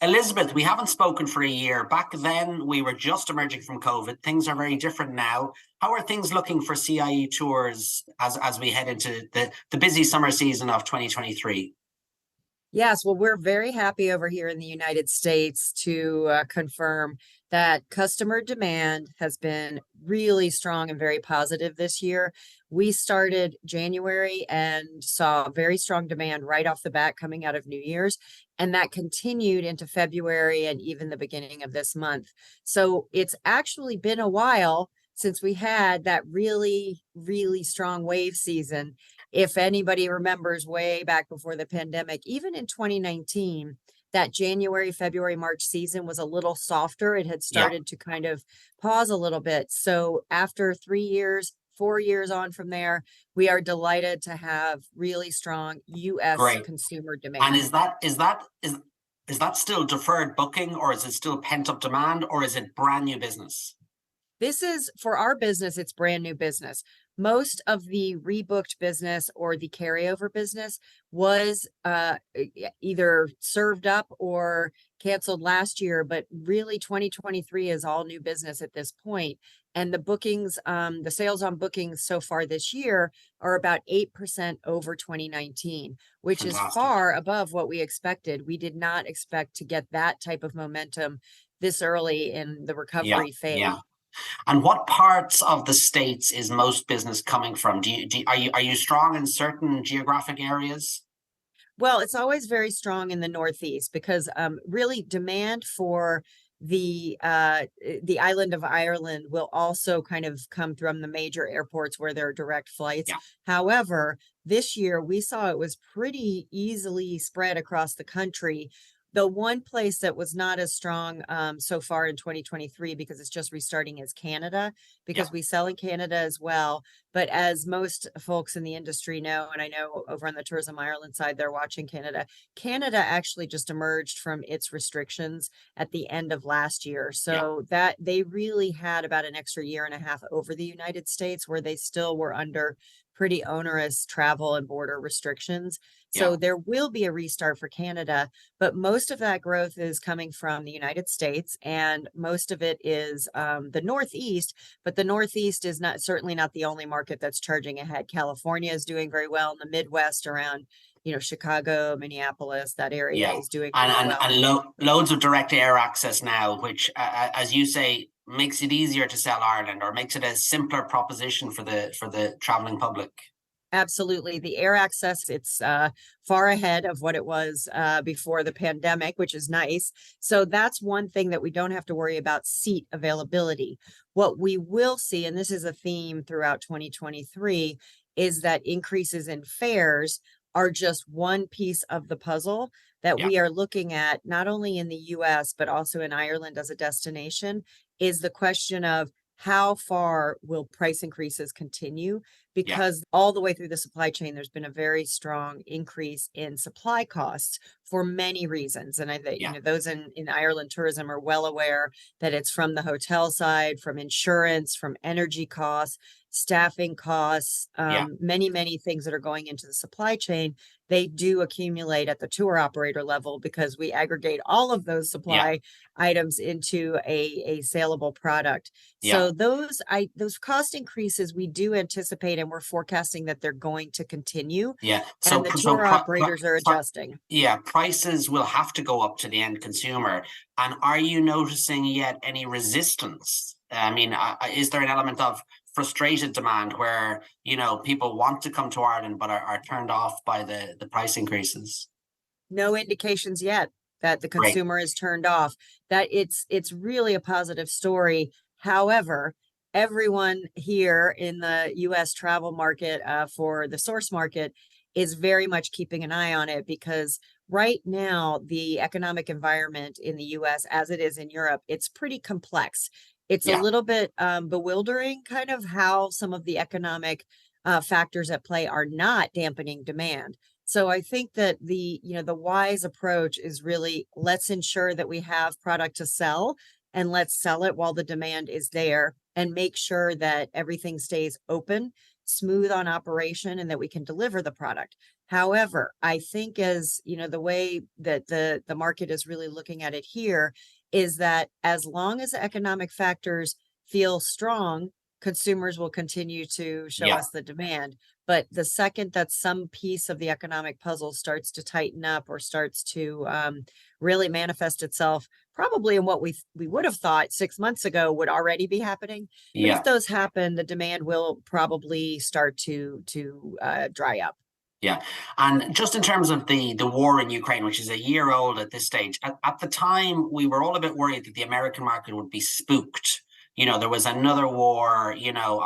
Elizabeth, we haven't spoken for a year. Back then, we were just emerging from COVID. Things are very different now. How are things looking for CIE Tours as we head into the busy summer season of 2023? Yes, well, we're very happy over here in the United States to confirm that customer demand has been really strong and very positive this year. We started January and saw very strong demand right off the bat coming out of New Year's, and that continued into February and even the beginning of this month. So it's actually been a while since we had that really, really strong wave season. If anybody remembers way back before the pandemic, even in 2019, that January, February, March season was a little softer. It had Yeah, started to kind of pause a little bit. So after 3 years, 4 years on from there, we are delighted to have really strong US great. consumer And demand. is that still deferred booking, or is it still pent up demand, or is it brand new business? This is for our business, it's brand new business. Most of the rebooked business or the carryover business was either served up or canceled last year, but really 2023 is all new business at this point. And the bookings, the sales on bookings so far this year are about 8% over 2019, which is Fantastic. far above what we expected. We did not expect to get that type of momentum this early in the Yeah, recovery phase. yeah. And what parts of the States is most business coming from? Are you strong in certain geographic areas? Well, it's always very strong in the Northeast because really demand for the island of Ireland will also kind of come from the major airports where there are direct flights. Yeah, However, this year we saw it was pretty easily spread across the country. The one place that was not as strong so far in 2023, because it's just restarting, is Canada, yeah, because we sell in Canada as well. But as most folks in the industry know, and I know over on the Tourism Ireland side, they're watching Canada. Canada actually just emerged from its restrictions at the end of last year. yeah, So that they really had about an extra year and a half over the United States where they still were under pretty onerous travel and border restrictions. yeah, So there will be a restart for Canada, but most of that growth is coming from the United States, and most of it is the Northeast. But the Northeast is not certainly not the only market that's charging ahead. California is doing very well in the Midwest around, Chicago, Minneapolis. That area yeah. is doing And really and, well. and loads of direct air access now, which, as you say, makes it easier to sell Ireland, or makes it a simpler proposition for the traveling public. Absolutely. The air access, it's far ahead of what it was before the pandemic, which is nice. So that's one thing that we don't have to worry about seat availability. What we will see, and this is a theme throughout 2023, is that increases in fares are just one piece of the puzzle that Yeah, we are looking at, not only in the US, but also in Ireland as a destination, is the question of how far will price increases continue? yeah, Because all the way through the supply chain, there's been a very strong increase in supply costs for many reasons. And I think, yeah, those in Ireland tourism are well aware that it's from the hotel side, from insurance, from energy costs, staffing costs, yeah, many, many things that are going into the supply chain. They do accumulate at the tour operator level because we aggregate all of those yeah, supply items into a saleable product. yeah. So those cost increases we do anticipate, and we're forecasting that they're going to continue, Yeah. and the tour operators are adjusting. Yeah, prices will have to go up to the end consumer. And are you noticing yet any resistance? I mean, is there an element of frustrated demand where, people want to come to Ireland but are turned off by the price increases? No indications yet that the Great. consumer is turned off. That it's really a positive story. However, everyone here in the US travel market, for the source market, is very much keeping an eye on it, because right now the economic environment in the US, as it is in Europe, it's pretty complex. It's a Yeah, little bit bewildering kind of how some of the economic factors at play are not dampening demand. So I think that the wise approach is really, let's ensure that we have product to sell, and let's sell it while the demand is there, and make sure that everything stays open, smooth on operation, and that we can deliver the product. However, I think as you know, the way that the market is really looking at it here is that as long as the economic factors feel strong, consumers will continue to show Yeah, us the demand. But the second that some piece of the economic puzzle starts to tighten up or starts to really manifest itself, probably in what we would have thought 6 months ago would already be happening. But if yeah. those happen, the demand will probably start to dry up. Yeah. And just in terms of the war in Ukraine, which is a year old at this stage, at the time we were all a bit worried that the American market would be spooked. There was another war,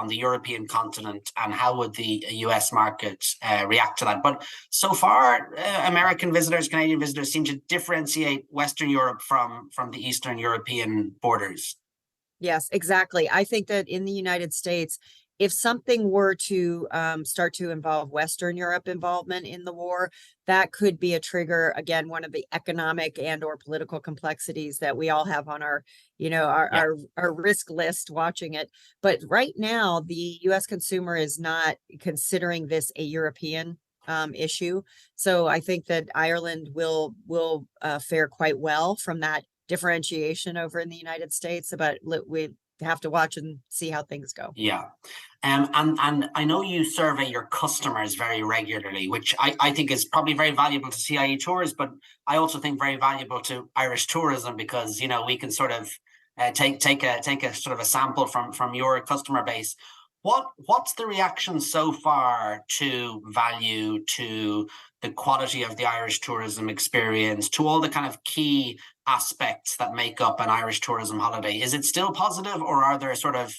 on the European continent, and how would the US market react to that? But so far, American visitors, Canadian visitors seem to differentiate Western Europe from the Eastern European borders. Yes, exactly. I think that in the United States, if something were to start to involve Western Europe involvement in the war, that could be a trigger. Again, one of the economic and or political complexities that we all have on our, Yeah, our risk list watching it. But right now, the U.S. consumer is not considering this a European issue. So I think that Ireland will fare quite well from that differentiation over in the United States, but we have to watch and see how things go. yeah. And I know you survey your customers very regularly, which I think is probably very valuable to CIE Tours, but I also think very valuable to Irish tourism because we can sort of take a sort of a sample from your customer base. What's the reaction so far to value, to the quality of the Irish tourism experience, to all the kind of key aspects that make up an Irish tourism holiday? Is it still positive, or are there sort of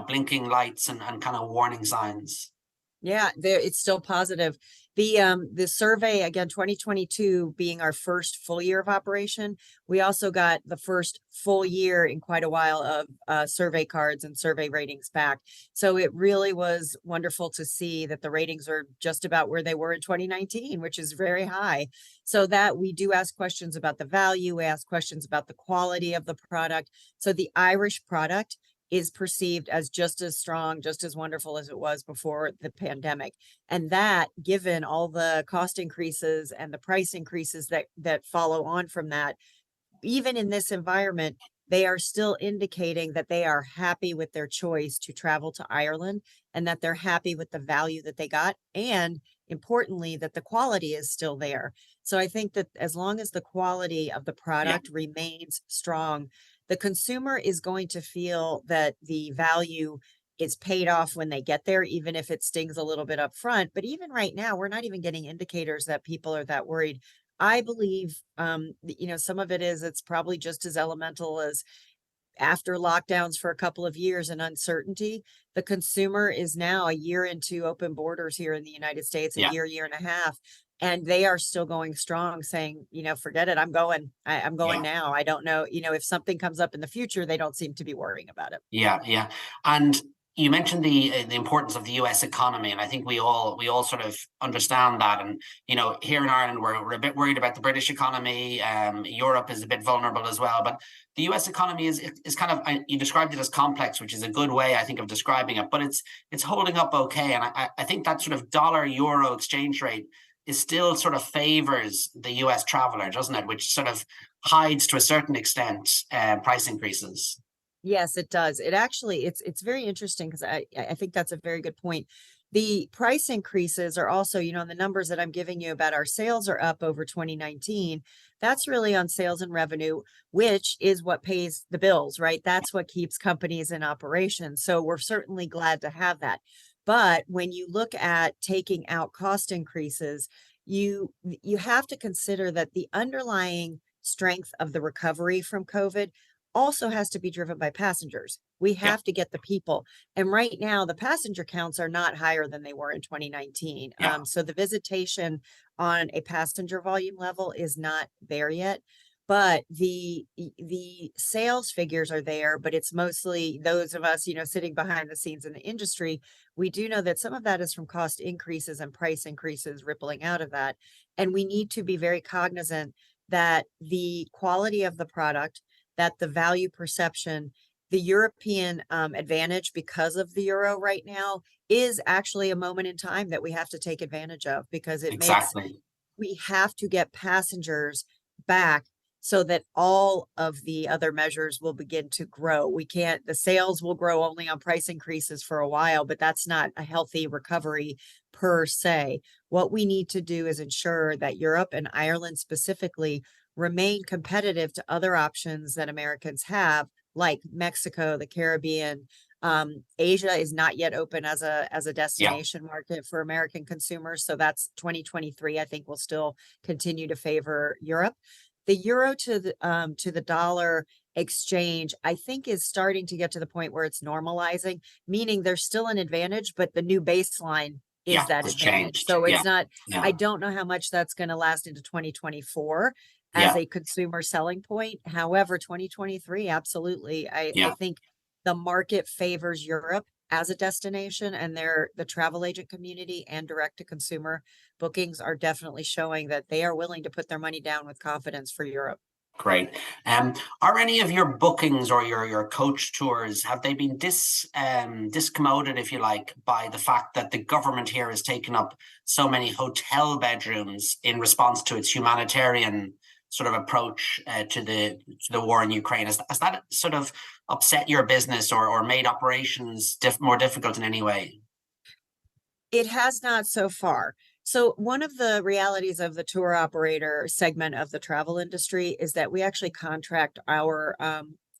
blinking lights and kind of warning signs? Yeah, it's still positive. The survey again, 2022 being our first full year of operation, we also got the first full year in quite a while of survey cards and survey ratings back. So it really was wonderful to see that the ratings are just about where they were in 2019, which is very high. So that we do ask questions about the value, we ask questions about the quality of the product. So the Irish product is perceived as just as strong, just as wonderful as it was before the pandemic. And that, given all the cost increases and the price increases that follow on from that, even in this environment, they are still indicating that they are happy with their choice to travel to Ireland and that they're happy with the value that they got. And importantly, that the quality is still there. So I think that as long as the quality of the Yeah, product remains strong, the consumer is going to feel that the value is paid off when they get there, even if it stings a little bit up front. But even right now, we're not even getting indicators that people are that worried. I believe, some of it is it's probably just as elemental as after lockdowns for a couple of years and uncertainty. The consumer is now a year into open borders here in the United States, a yeah. year and a half, and they are still going strong, saying, forget it, I'm going. I'm going Yeah, now. I don't know, if something comes up in the future, they don't seem to be worrying about it. yeah, yeah. And you mentioned the importance of the U.S. economy, and I think we all sort of understand that. And here in Ireland, we're a bit worried about the British economy. Europe is a bit vulnerable as well, but the U.S. economy is kind of, you described it as complex, which is a good way, I think, of describing it. But it's holding up okay, and I think that sort of dollar euro exchange rate is still sort of favors the US traveler, doesn't it? Which sort of hides to a certain extent price increases. Yes, it does. It actually it's very interesting because I think that's a very good point. The price increases are also, the numbers that I'm giving you about our sales are up over 2019. That's really on sales and revenue, which is what pays the bills, right? That's what keeps companies in operation. So we're certainly glad to have that. But when you look at taking out cost increases, you have to consider that the underlying strength of the recovery from COVID also has to be driven by passengers. We Yeah, have to get the people. And right now, the passenger counts are not higher than they were in 2019. yeah, So the visitation on a passenger volume level is not there yet. But the sales figures are there, but it's mostly those of us, sitting behind the scenes in the industry. We do know that some of that is from cost increases and price increases rippling out of that. And we need to be very cognizant that the quality of the product, that the value perception the European advantage because of the euro right now is actually a moment in time that we have to take advantage of, because it makes, Exactly. we have to get passengers back so that all of the other measures will begin to grow. We can't, the sales will grow only on price increases for a while, but that's not a healthy recovery per se. What we need to do is ensure that Europe and Ireland specifically remain competitive to other options that Americans have, like Mexico, the Caribbean. Asia is not yet open as a Yeah, destination market for American consumers. So that's 2023, I think will still continue to favor Europe. The euro to the dollar exchange, I think, is starting to get to the point where it's normalizing, meaning there's still an advantage, but the new baseline is yeah, that has advantage. changed. So Yeah, it's not, I yeah, don't know how much that's going to last into 2024 as yeah, a consumer selling point. However, 2023, absolutely. I yeah. think the market favors Europe as a destination, and the travel agent community and direct to consumer bookings are definitely showing that they are willing to put their money down with confidence for Europe. Great. Are any of your bookings or your coach tours, have they been discommoded, if you like, by the fact that the government here has taken up so many hotel bedrooms in response to its humanitarian sort of approach to the war in Ukraine? Has that sort of upset your business or made operations more difficult in any way? It has not so far. So one of the realities of the tour operator segment of the travel industry is that we actually contract our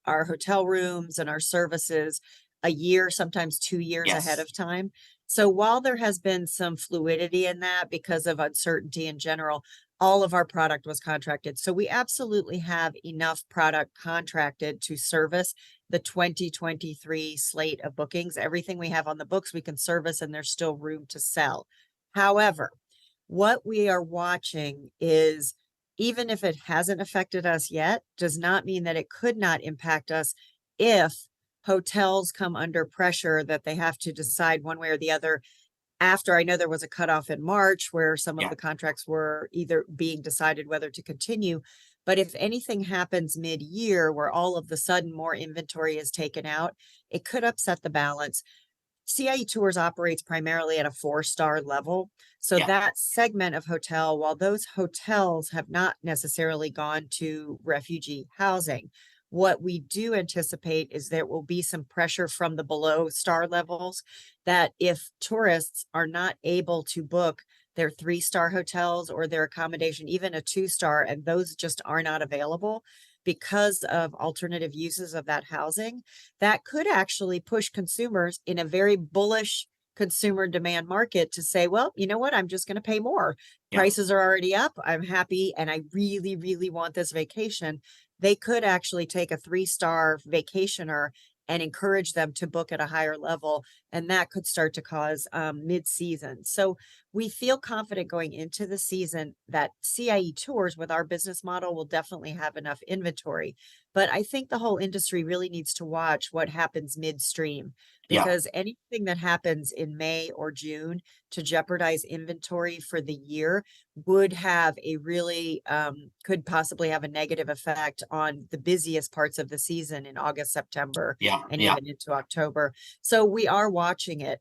hotel rooms and our services a year, sometimes 2 years ahead Yes. of time. So while there has been some fluidity in that because of uncertainty in general, all of our product was contracted. So we absolutely have enough product contracted to service the 2023 slate of bookings. Everything we have on the books, we can service, and there's still room to sell. However, what we are watching is, even if it hasn't affected us yet, does not mean that it could not impact us if hotels come under pressure that they have to decide one way or the other. After, I know there was a cutoff in March where some of Yeah. the contracts were either being decided whether to continue. But if anything happens mid-year where all of the sudden more inventory is taken out, it could upset the balance. CIE Tours operates primarily at a 4-star level. So Yeah. that segment of hotel, while those hotels have not necessarily gone to refugee housing, what we do anticipate is there will be some pressure from the below star levels, that if tourists are not able to book their 3-star hotels or their accommodation, even a 2-star, and those just are not available because of alternative uses of that housing, that could actually push consumers in a very bullish consumer demand market to say, well, you know what, I'm just going to pay more. Yeah. Prices are already up. I'm happy and I really, really want this vacation. They could actually take a 3-star vacationer and encourage them to book at a higher level. And that could start to cause mid-season. So we feel confident going into the season that CIE Tours with our business model will definitely have enough inventory. But I think the whole industry really needs to watch what happens midstream, Yeah. because anything that happens in May or June to jeopardize inventory for the year would have a really could possibly have a negative effect on the busiest parts of the season in August, September, Yeah. and Yeah. even into October. So we are watching it.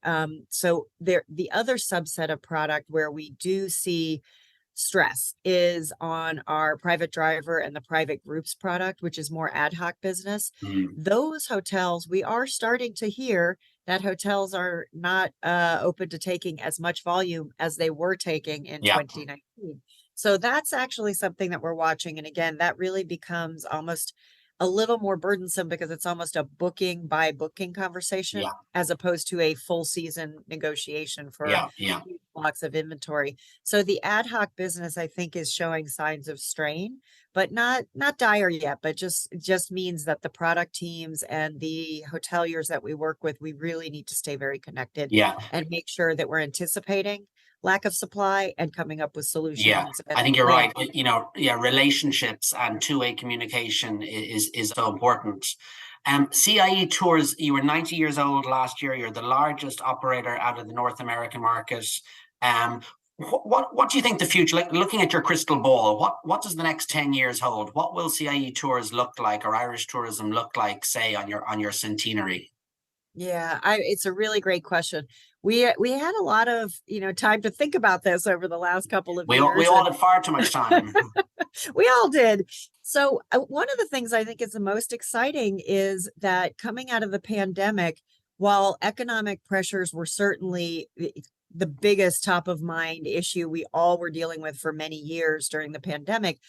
So there, the other subset of product where we do see stress is on our private driver and the private groups product, which is more ad hoc business. Mm. Those hotels, we are starting to hear that hotels are not open to taking as much volume as they were taking in Yeah. 2019. So that's actually something that we're watching. And again, that really becomes almost a little more burdensome because it's almost a booking by booking conversation Yeah. as opposed to a full season negotiation for Yeah. Yeah. blocks of inventory. So the ad hoc business, I think, is showing signs of strain, but not dire yet, but just means that the product teams and the hoteliers that we work with, we really need to stay very connected Yeah. and make sure that we're anticipating lack of supply and coming up with Yeah, solutions I and think you're plan. right. You know, yeah, relationships and two-way communication is so important. CIE Tours, you were 90 years old last year. You're the largest operator out of the North American market. Um, What do you think the future, like looking at your crystal ball, what does the next 10 years hold? What will CIE Tours look like, or Irish tourism look like, say, on your centenary? Yeah, it's a really great question. We had a lot of, time to think about this over the last couple of We years, all and had far too much time. we all did. So, one of the things I think is the most exciting is that coming out of the pandemic, while economic pressures were certainly the biggest top of mind issue we all were dealing with for many years during the pandemic,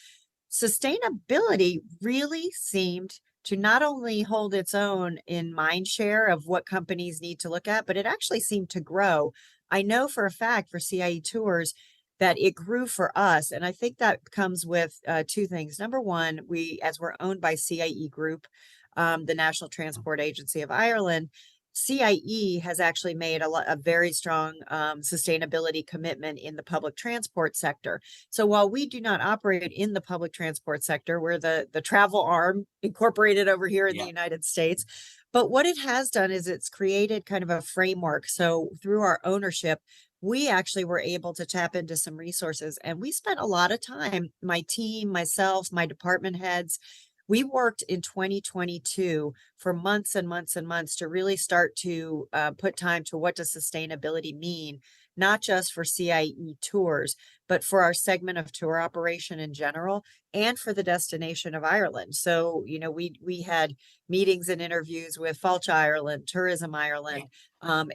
sustainability really seemed to not only hold its own in mind share of what companies need to look at, but it actually seemed to grow. I know for a fact for CIE Tours that it grew for us. And I think that comes with two things. Number one, as we're owned by CIE Group, the National Transport Agency of Ireland, CIE has actually made a very strong sustainability commitment in the public transport sector. So while we do not operate in the public transport sector, we're the travel arm incorporated over here in the Yeah, United States. But what it has done is it's created kind of a framework. So through our ownership, we actually were able to tap into some resources, and we spent a lot of time, my team, myself, my department heads, we worked in 2022 for months and months and months to really start to put time to what does sustainability mean, not just for CIE Tours, but for our segment of tour operation in general, and for the destination of Ireland. So, we had meetings and interviews with Fáilte Ireland, Tourism yeah, Ireland,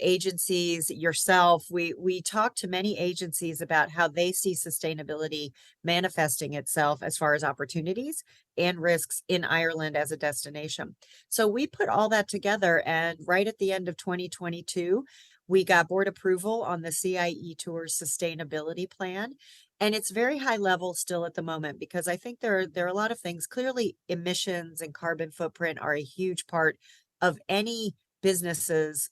agencies, yourself. We talked to many agencies about how they see sustainability manifesting itself as far as opportunities and risks in Ireland as a destination. So we put all that together, and right at the end of 2022, we got board approval on the CIE Tours sustainability plan. And it's very high level still at the moment because I think there are a lot of things. Clearly, emissions and carbon footprint are a huge part of any businesses.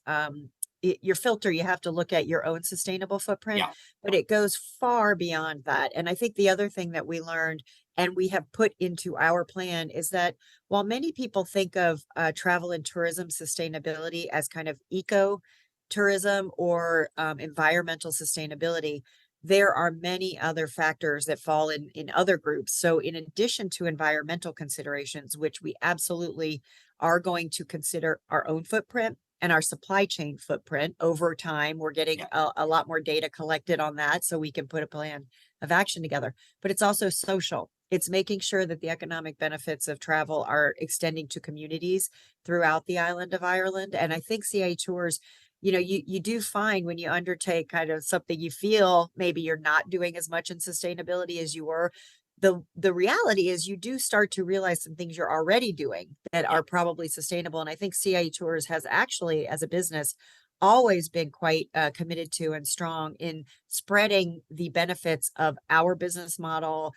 Your filter, you have to look at your own sustainable footprint, yeah, but it goes far beyond that. And I think the other thing that we learned and we have put into our plan is that while many people think of travel and tourism sustainability as kind of eco tourism or environmental sustainability, there are many other factors that fall in other groups. So in addition to environmental considerations, which we absolutely are going to consider our own footprint and our supply chain footprint over time, we're getting yeah, a lot more data collected on that so we can put a plan of action together. But it's also social. It's making sure that the economic benefits of travel are extending to communities throughout the island of Ireland. And I think CA Tours, you do find when you undertake kind of something you feel maybe you're not doing as much in sustainability as you were, the reality is you do start to realize some things you're already doing that yeah, are probably sustainable. And I think CIE Tours has actually, as a business, always been quite committed to and strong in spreading the benefits of our business model,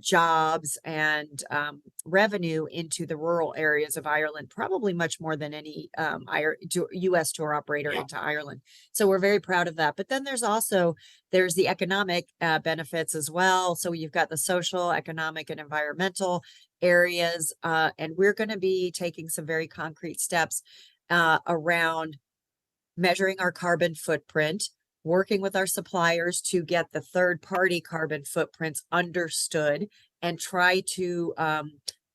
jobs, and revenue into the rural areas of Ireland, probably much more than any U.S. tour operator yeah, into Ireland. So we're very proud of that. But then there's the economic benefits as well. So you've got the social, economic, and environmental areas, and we're going to be taking some very concrete steps around measuring our carbon footprint, working with our suppliers to get the third party carbon footprints understood, and try to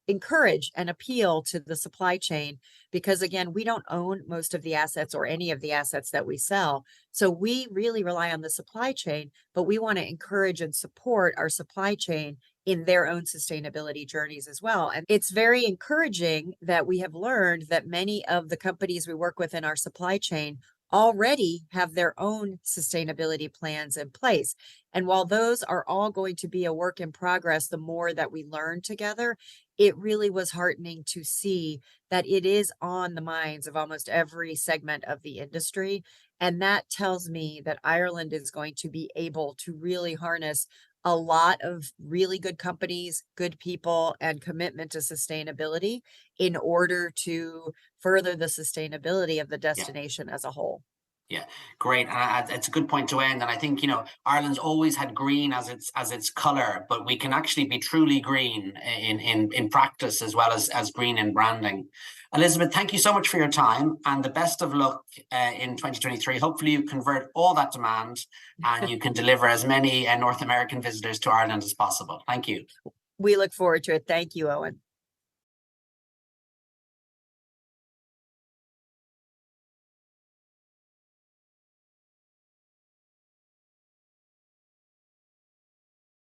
encourage and appeal to the supply chain. Because again, we don't own most of the assets or any of the assets that we sell. So we really rely on the supply chain, but we want to encourage and support our supply chain in their own sustainability journeys as well. And it's very encouraging that we have learned that many of the companies we work with in our supply chain already have their own sustainability plans in place. And while those are all going to be a work in progress, the more that we learn together, it really was heartening to see that it is on the minds of almost every segment of the industry. And that tells me that Ireland is going to be able to really harness a lot of really good companies, good people, and commitment to sustainability in order to further the sustainability of the yeah. destination as a whole. Yeah, great. And it's a good point to end. And I think, Ireland's always had green as its color, but we can actually be truly green in practice as well as green in branding. Elizabeth, thank you so much for your time and the best of luck in 2023. Hopefully you convert all that demand and you can deliver as many North American visitors to Ireland as possible. Thank you. We look forward to it. Thank you, Owen.